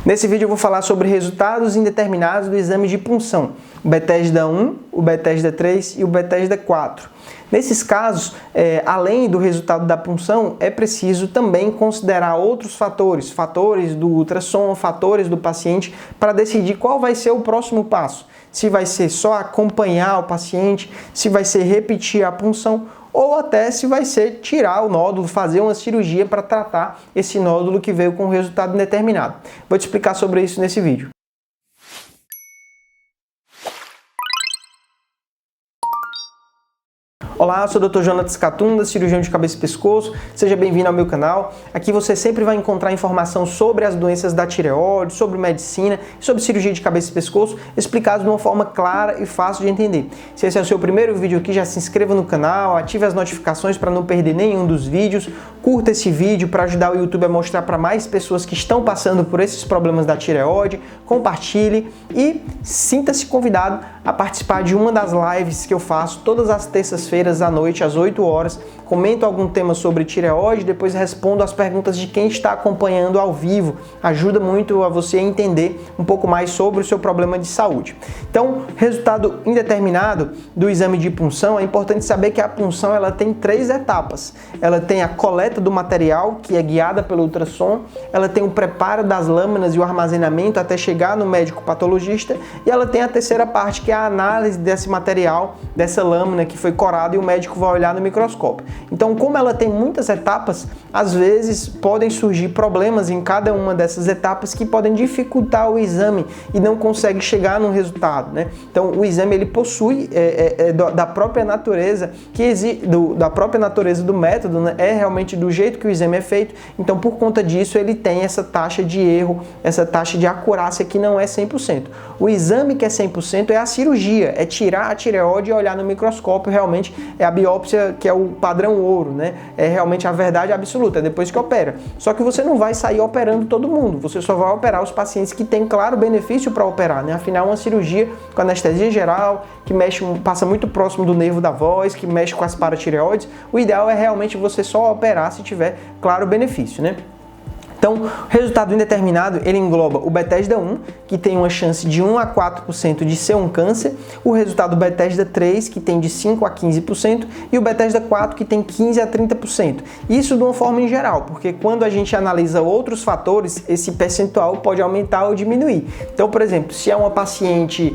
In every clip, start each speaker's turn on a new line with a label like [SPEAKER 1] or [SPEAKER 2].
[SPEAKER 1] Nesse vídeo eu vou falar sobre resultados indeterminados do exame de punção, o Bethesda 1, o Bethesda 3 e o Bethesda 4. Nesses casos, além do resultado da punção, é preciso também considerar outros fatores do ultrassom, fatores do paciente, para decidir qual vai ser o próximo passo. Se vai ser só acompanhar o paciente, se vai ser repetir a punção, ou até se vai ser tirar o nódulo, fazer uma cirurgia para tratar esse nódulo que veio com um resultado indeterminado. Vou te explicar sobre isso nesse vídeo. Olá, eu sou o Dr. Jonatas Catunda, cirurgião de cabeça e pescoço. Seja bem-vindo ao meu canal. Aqui você sempre vai encontrar informação sobre as doenças da tireoide, sobre medicina, sobre cirurgia de cabeça e pescoço, explicado de uma forma clara e fácil de entender. Se esse é o seu primeiro vídeo aqui, já se inscreva no canal, ative as notificações para não perder nenhum dos vídeos, curta esse vídeo para ajudar o YouTube a mostrar para mais pessoas que estão passando por esses problemas da tireoide, compartilhe e sinta-se convidado a participar de uma das lives que eu faço todas as terças-feiras à noite, às 8 horas. Comento algum tema sobre tireoide, depois respondo as perguntas de quem está acompanhando ao vivo. Ajuda muito a você entender um pouco mais sobre o seu problema de saúde. Então, resultado indeterminado do exame de punção, é importante saber que a punção ela tem 3 etapas. Ela tem a coleta do material, que é guiada pelo ultrassom, ela tem o preparo das lâminas e o armazenamento até chegar no médico patologista, e ela tem a terceira parte, que é a análise desse material, dessa lâmina que foi corada, e o médico vai olhar no microscópio. Então, como ela tem muitas etapas, às vezes podem surgir problemas em cada uma dessas etapas que podem dificultar o exame e não consegue chegar no resultado, né? Então, o exame ele possui da própria natureza da própria natureza do método, né? É realmente do jeito que o exame é feito. Então, por conta disso, ele tem essa taxa de erro, essa taxa de acurácia que não é 100%. O exame que é 100% é a cirurgia, é tirar a tireoide e olhar no microscópio. Realmente é a biópsia que é o padrão ouro, né? É realmente a verdade absoluta, é depois que opera. Só que você não vai sair operando todo mundo, você só vai operar os pacientes que têm claro benefício para operar, né? Afinal, uma cirurgia com anestesia geral, que passa muito próximo do nervo da voz, que mexe com as paratireoides, o ideal é realmente você só operar se tiver claro benefício, né? Então, o resultado indeterminado, ele engloba o Bethesda 1, que tem uma chance de 1 a 4% de ser um câncer, o resultado Bethesda 3, que tem de 5 a 15%, e o Bethesda 4, que tem 15 a 30%. Isso de uma forma em geral, porque quando a gente analisa outros fatores, esse percentual pode aumentar ou diminuir. Então, por exemplo, se é uma paciente,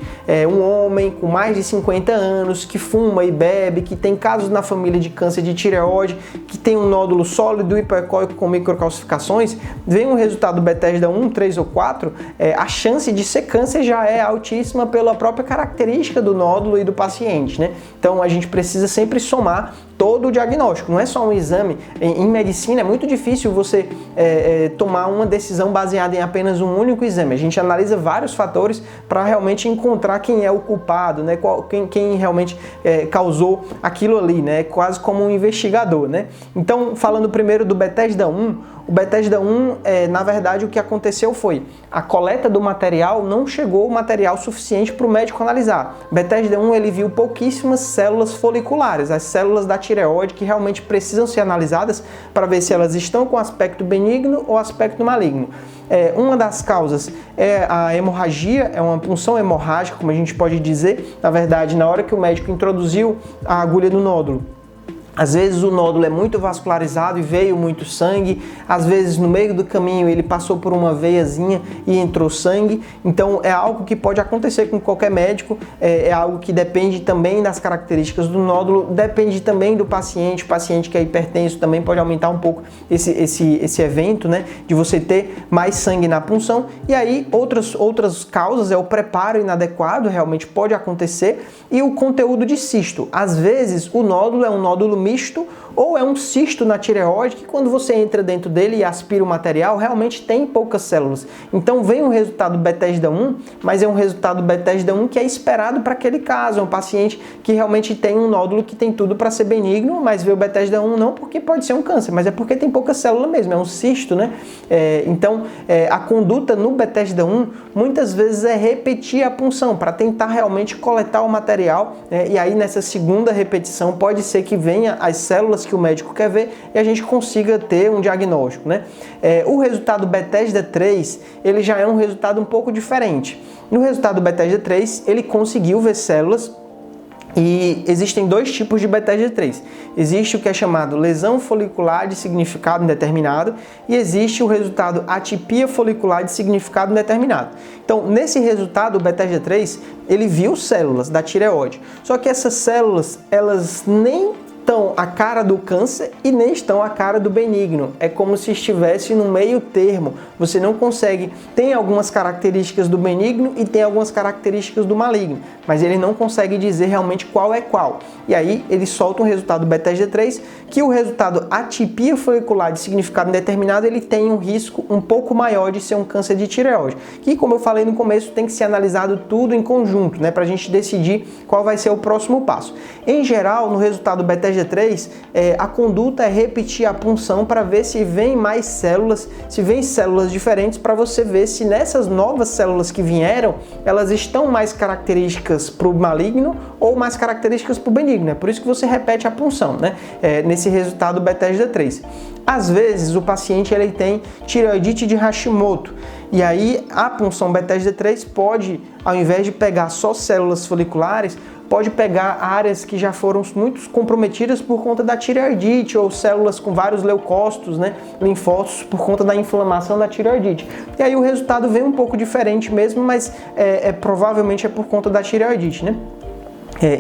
[SPEAKER 1] um homem com mais de 50 anos, que fuma e bebe, que tem casos na família de câncer de tireoide, que tem um nódulo sólido hipoecóico com microcalcificações, vem um resultado Bethesda 1, 3 ou 4, a chance de ser câncer já é altíssima pela própria característica do nódulo e do paciente, né? Então a gente precisa sempre somar todo o diagnóstico, não é só um exame. Em medicina é muito difícil você tomar uma decisão baseada em apenas um único exame. A gente analisa vários fatores para realmente encontrar quem é o culpado, né? Quem realmente causou aquilo ali, né? Quase como um investigador, né? Então, falando primeiro do Bethesda 1, o Bethesda 1, na verdade, o que aconteceu foi a coleta do material, não chegou o material suficiente para o médico analisar. Bethesda 1, ele viu pouquíssimas células foliculares, as células da tireoide que realmente precisam ser analisadas para ver se elas estão com aspecto benigno ou aspecto maligno. Uma das causas é a hemorragia, é uma punção hemorrágica, como a gente pode dizer. Na verdade, na hora que o médico introduziu a agulha no nódulo, às vezes o nódulo é muito vascularizado e veio muito sangue, às vezes no meio do caminho ele passou por uma veiazinha e entrou sangue. Então é algo que pode acontecer com qualquer médico, é algo que depende também das características do nódulo, depende também do paciente. O paciente que é hipertenso também pode aumentar um pouco esse evento, né, de você ter mais sangue na punção. E aí outras causas é o preparo inadequado, realmente pode acontecer, e o conteúdo de cisto. Às vezes o nódulo é um nódulo misto ou é um cisto na tireoide que quando você entra dentro dele e aspira o material, realmente tem poucas células. Então vem um resultado Bethesda 1, mas é um resultado Bethesda 1 que é esperado para aquele caso. É um paciente que realmente tem um nódulo que tem tudo para ser benigno, mas vê o Bethesda 1 não porque pode ser um câncer, mas é porque tem pouca célula mesmo, é um cisto, né? Então a conduta no Bethesda 1 muitas vezes é repetir a punção para tentar realmente coletar o material, e aí nessa segunda repetição pode ser que venha as células que o médico quer ver e a gente consiga ter um diagnóstico, né? O resultado Bethesda 3, ele já é um resultado um pouco diferente. No resultado Bethesda 3, ele conseguiu ver células. E existem dois tipos de Bethesda 3. Existe o que é chamado lesão folicular de significado indeterminado e existe o resultado atipia folicular de significado indeterminado. Então, nesse resultado, o Bethesda 3, ele viu células da tireoide. Só que essas células, elas nem estão a cara do câncer e nem estão a cara do benigno. É como se estivesse no meio termo. Você não consegue... Tem algumas características do benigno e tem algumas características do maligno, mas ele não consegue dizer realmente qual é qual. E aí ele solta um resultado Bethesda 3, que o resultado atipia folicular de significado indeterminado, ele tem um risco um pouco maior de ser um câncer de tireoide. Que, como eu falei no começo, tem que ser analisado tudo em conjunto, né, para a gente decidir qual vai ser o próximo passo. Em geral, no resultado Bethesda 3, a conduta é repetir a punção para ver se vem mais células, se vem células diferentes, para você ver se nessas novas células que vieram, elas estão mais características para o maligno ou mais características para o benigno. É por isso que você repete a punção, né? Nesse resultado Bethesda 3. Às vezes o paciente ele tem tireoidite de Hashimoto e aí a punção Bethesda 3 pode, ao invés de pegar só células foliculares, pode pegar áreas que já foram muito comprometidas por conta da tireoidite ou células com vários leucócitos, né, linfócitos, por conta da inflamação da tireoidite. E aí o resultado vem um pouco diferente mesmo, mas provavelmente é por conta da tireoidite, né?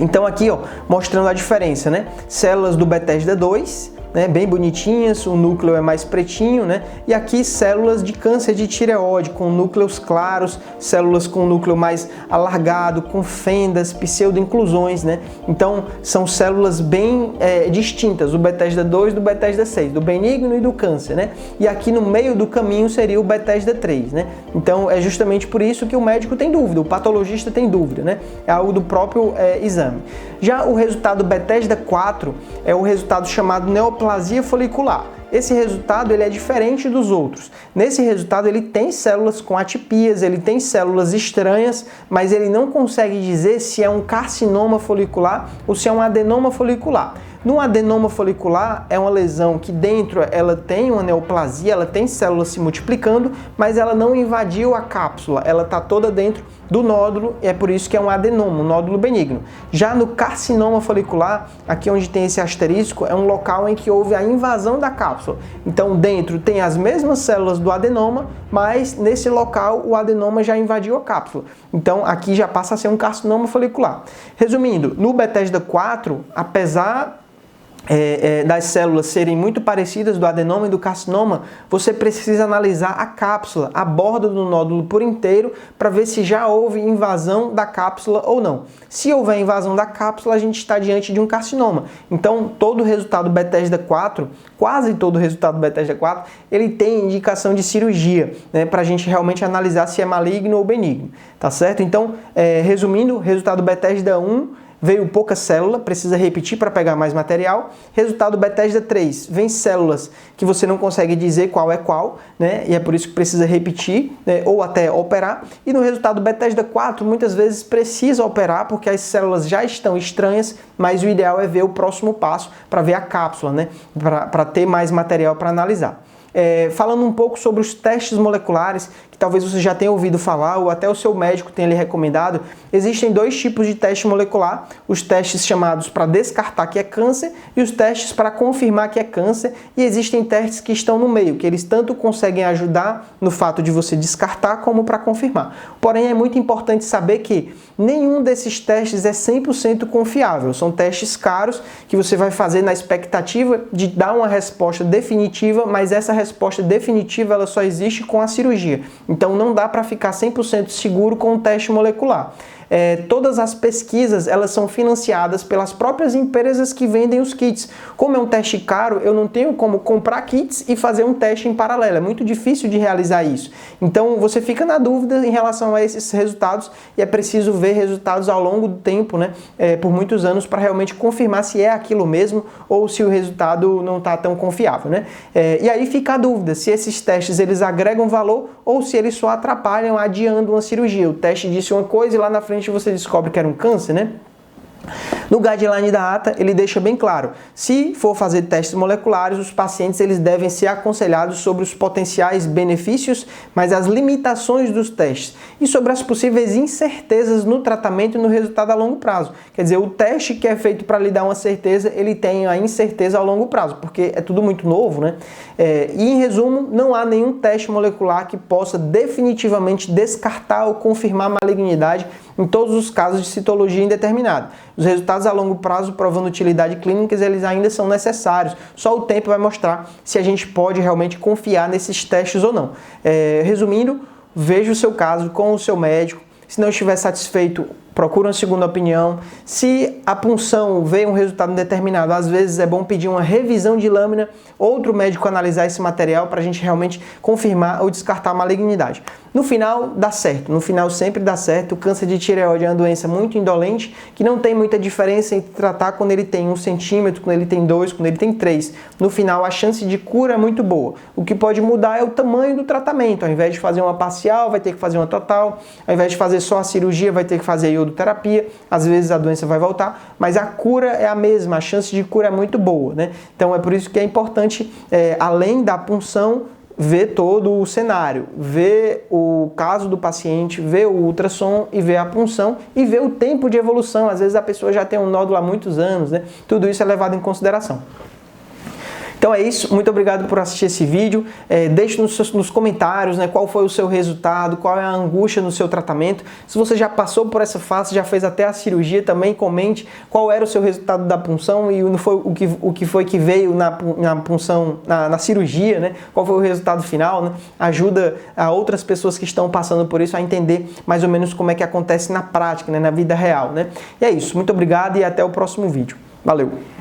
[SPEAKER 1] Então aqui, ó, mostrando a diferença, né? Células do Bethesda 2, né, bem bonitinhas, o núcleo é mais pretinho, né? E aqui células de câncer de tireoide, com núcleos claros, células com núcleo mais alargado, com fendas, pseudo-inclusões, né? Então são células bem distintas, o Bethesda 2 do Bethesda 6, do benigno e do câncer, né? E aqui no meio do caminho seria o Bethesda 3, né? Então é justamente por isso que o médico tem dúvida, o patologista tem dúvida, né? É algo do próprio exame. Já o resultado Bethesda 4 é o resultado chamado neoplasia folicular. Esse resultado ele é diferente dos outros. Nesse resultado ele tem células com atipias, ele tem células estranhas, mas ele não consegue dizer se é um carcinoma folicular ou se é um adenoma folicular. No adenoma folicular é uma lesão que dentro ela tem uma neoplasia, ela tem células se multiplicando, mas ela não invadiu a cápsula, ela está toda dentro do nódulo e é por isso que é um adenoma, um nódulo benigno. Já no carcinoma folicular, aqui onde tem esse asterisco, é um local em que houve a invasão da cápsula. Então dentro tem as mesmas células do adenoma, mas nesse local o adenoma já invadiu a cápsula. Então aqui já passa a ser um carcinoma folicular. Resumindo, no Bethesda 4, apesar das células serem muito parecidas do adenoma e do carcinoma, você precisa analisar a cápsula, a borda do nódulo por inteiro, para ver se já houve invasão da cápsula ou não. Se houver invasão da cápsula, a gente está diante de um carcinoma. Então, todo o resultado Bethesda 4, quase todo o resultado Bethesda 4, ele tem indicação de cirurgia, né, para a gente realmente analisar se é maligno ou benigno, tá certo? Então, resumindo, resultado Bethesda 1, veio pouca célula, precisa repetir para pegar mais material. Resultado Bethesda 3, vem células que você não consegue dizer qual é qual, né? E é por isso que precisa repetir, né? Ou até operar. E no resultado Bethesda 4, muitas vezes precisa operar porque as células já estão estranhas, mas o ideal é ver o próximo passo para ver a cápsula, né? Para ter mais material para analisar. Falando um pouco sobre os testes moleculares, que talvez você já tenha ouvido falar ou até o seu médico tenha lhe recomendado, existem dois tipos de teste molecular, os testes chamados para descartar que é câncer e os testes para confirmar que é câncer, e existem testes que estão no meio, que eles tanto conseguem ajudar no fato de você descartar como para confirmar. Porém, é muito importante saber que nenhum desses testes é 100% confiável, são testes caros que você vai fazer na expectativa de dar uma resposta definitiva, mas essa resposta definitiva ela só existe com a cirurgia. Então não dá para ficar 100% seguro com o teste molecular. Todas as pesquisas elas são financiadas pelas próprias empresas que vendem os kits. Como é um teste caro, eu não tenho como comprar kits e fazer um teste em paralelo. É muito difícil de realizar isso. Então você fica na dúvida em relação a esses resultados e é preciso ver resultados ao longo do tempo, né? Por muitos anos para realmente confirmar se é aquilo mesmo ou se o resultado não está tão confiável, né? E aí fica a dúvida se esses testes eles agregam valor ou se eles só atrapalham adiando uma cirurgia. O teste disse uma coisa e lá na frente você descobre que era um câncer, né? No guideline da ATA, ele deixa bem claro, se for fazer testes moleculares, os pacientes eles devem ser aconselhados sobre os potenciais benefícios, mas as limitações dos testes e sobre as possíveis incertezas no tratamento e no resultado a longo prazo. Quer dizer, o teste que é feito para lhe dar uma certeza, ele tem a incerteza a longo prazo, porque é tudo muito novo, né? E em resumo, não há nenhum teste molecular que possa definitivamente descartar ou confirmar malignidade em todos os casos de citologia indeterminada. Os resultados a longo prazo provando utilidade clínica, eles ainda são necessários. Só o tempo vai mostrar se a gente pode realmente confiar nesses testes ou não. Resumindo, veja o seu caso com o seu médico. Se não estiver satisfeito, procura uma segunda opinião. Se a punção vê um resultado indeterminado, às vezes é bom pedir uma revisão de lâmina, outro médico analisar esse material para a gente realmente confirmar ou descartar a malignidade. No final, dá certo. No final, sempre dá certo. O câncer de tireoide é uma doença muito indolente, que não tem muita diferença entre tratar quando ele tem 1 centímetro, quando ele tem 2, quando ele tem 3. No final, a chance de cura é muito boa. O que pode mudar é o tamanho do tratamento. Ao invés de fazer uma parcial, vai ter que fazer uma total. Ao invés de fazer só a cirurgia, vai ter que fazer a iodoterapia. Às vezes a doença vai voltar, mas a cura é a mesma. A chance de cura é muito boa, né? Então, é por isso que é importante, além da punção, ver todo o cenário, ver o caso do paciente, ver o ultrassom e ver a punção e ver o tempo de evolução. Às vezes a pessoa já tem um nódulo há muitos anos, né? Tudo isso é levado em consideração. Então é isso, muito obrigado por assistir esse vídeo. Deixe nos comentários, né, qual foi o seu resultado, qual é a angústia no seu tratamento. Se você já passou por essa fase, já fez até a cirurgia, também comente qual era o seu resultado da punção e o que foi que veio na punção, na cirurgia, né? Qual foi o resultado final, né? Ajuda a outras pessoas que estão passando por isso a entender mais ou menos como é que acontece na prática, né, na vida real, né? E é isso, muito obrigado e até o próximo vídeo. Valeu!